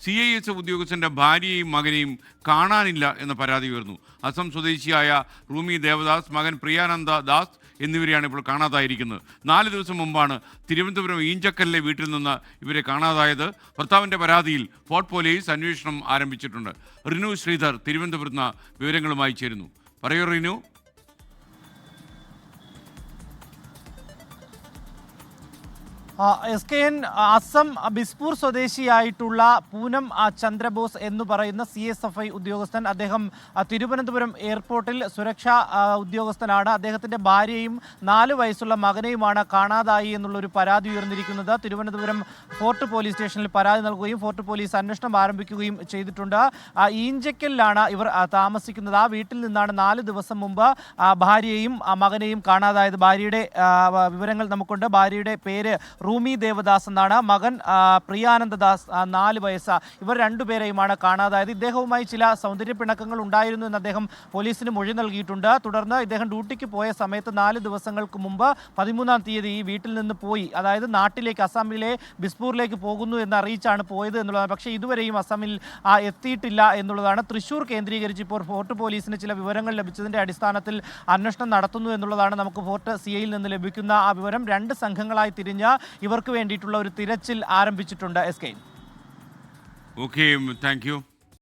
CIS ഉദ്യോഗസ്ഥന്റെ ഭാര്യയെയും മകനെയും കാണാനില്ല എന്ന പരാതി ഉയർന്നു. അസം സ്വദേശിയായ റൂമി ദേവദാസ്, മകൻ പ്രിയാനന്ദ ദാസ് എന്നിവരെയാണ് ഇപ്പോൾ കാണാതായിരിക്കുന്നത്. 4 ദിവസം മുമ്പാണ് തിരുവനന്തപുരം ഈഞ്ചക്കലിലെ വീട്ടിൽ നിന്ന് ഇവരെ കാണാതായത്. ഭർത്താവിൻ്റെ പരാതിയിൽ ഫോർട്ട് പോലീസ് അന്വേഷണം ആരംഭിച്ചിട്ടുണ്ട്. റിനു ശ്രീധർ തിരുവനന്തപുരത്ത് വിവരങ്ങളുമായി ചേരുന്നു. പറയൂ റിനു. SKN അസം ബിസ്പൂർ സ്വദേശിയായിട്ടുള്ള പൂനം ചന്ദ്രബോസ് എന്ന് പറയുന്ന CSFI ഉദ്യോഗസ്ഥൻ, അദ്ദേഹം തിരുവനന്തപുരം എയർപോർട്ടിൽ സുരക്ഷാ ഉദ്യോഗസ്ഥനാണ്. അദ്ദേഹത്തിൻ്റെ ഭാര്യയും 4 വയസ്സുള്ള മകനെയുമാണ് കാണാതായി എന്നുള്ളൊരു പരാതി ഉയർന്നിരിക്കുന്നത്. തിരുവനന്തപുരം ഫോർട്ട് പോലീസ് സ്റ്റേഷനിൽ പരാതി നൽകുകയും ഫോർട്ട് പോലീസ് അന്വേഷണം ആരംഭിക്കുകയും ചെയ്തിട്ടുണ്ട്. ഈഞ്ചക്കലിലാണ് ഇവർ താമസിക്കുന്നത്. ആ വീട്ടിൽ നിന്നാണ് 4 ദിവസം മുമ്പ് ഭാര്യയെയും മകനെയും കാണാതായത്. ഭാര്യയുടെ വിവരങ്ങൾ നമുക്കുണ്ട്. ഭാര്യയുടെ പേര് റൂമി ദേവദാസ് എന്നാണ്. മകൻ പ്രിയാനന്ദ ദാസ് 4 വയസ്സ്. ഇവർ രണ്ടുപേരെയുമാണ് കാണാതായത്. ഇദ്ദേഹവുമായി ചില സൗന്ദര്യ പിണക്കങ്ങൾ ഉണ്ടായിരുന്നു എന്ന് അദ്ദേഹം പോലീസിന് മൊഴി നൽകിയിട്ടുണ്ട്. തുടർന്ന് ഇദ്ദേഹം ഡ്യൂട്ടിക്ക് പോയ സമയത്ത് 4 ദിവസങ്ങൾക്ക് മുമ്പ് 13-ാം തീയതി ഈ വീട്ടിൽ നിന്ന് പോയി, അതായത് നാട്ടിലേക്ക് അസമിലെ ബിസ്പൂരിലേക്ക് പോകുന്നു എന്ന് അറിയിച്ചാണ് പോയത് എന്നുള്ളതാണ്. പക്ഷേ ഇതുവരെയും അസമിൽ എത്തിയിട്ടില്ല എന്നുള്ളതാണ്. തൃശ്ശൂർ കേന്ദ്രീകരിച്ച് ഇപ്പോൾ ഫോർട്ട് പോലീസിന് ചില വിവരങ്ങൾ ലഭിച്ചതിൻ്റെ അടിസ്ഥാനത്തിൽ അന്വേഷണം നടത്തുന്നു എന്നുള്ളതാണ് നമുക്ക് ഫോർട്ട് CIയിൽ നിന്ന് ലഭിക്കുന്ന ആ വിവരം. 2 സംഘങ്ങളായി തിരിഞ്ഞ് ഇവർക്ക് വേണ്ടിയിട്ടുള്ള ഒരു തിരച്ചിൽ ആരംഭിച്ചിട്ടുണ്ട്. SK. Okay, thank you.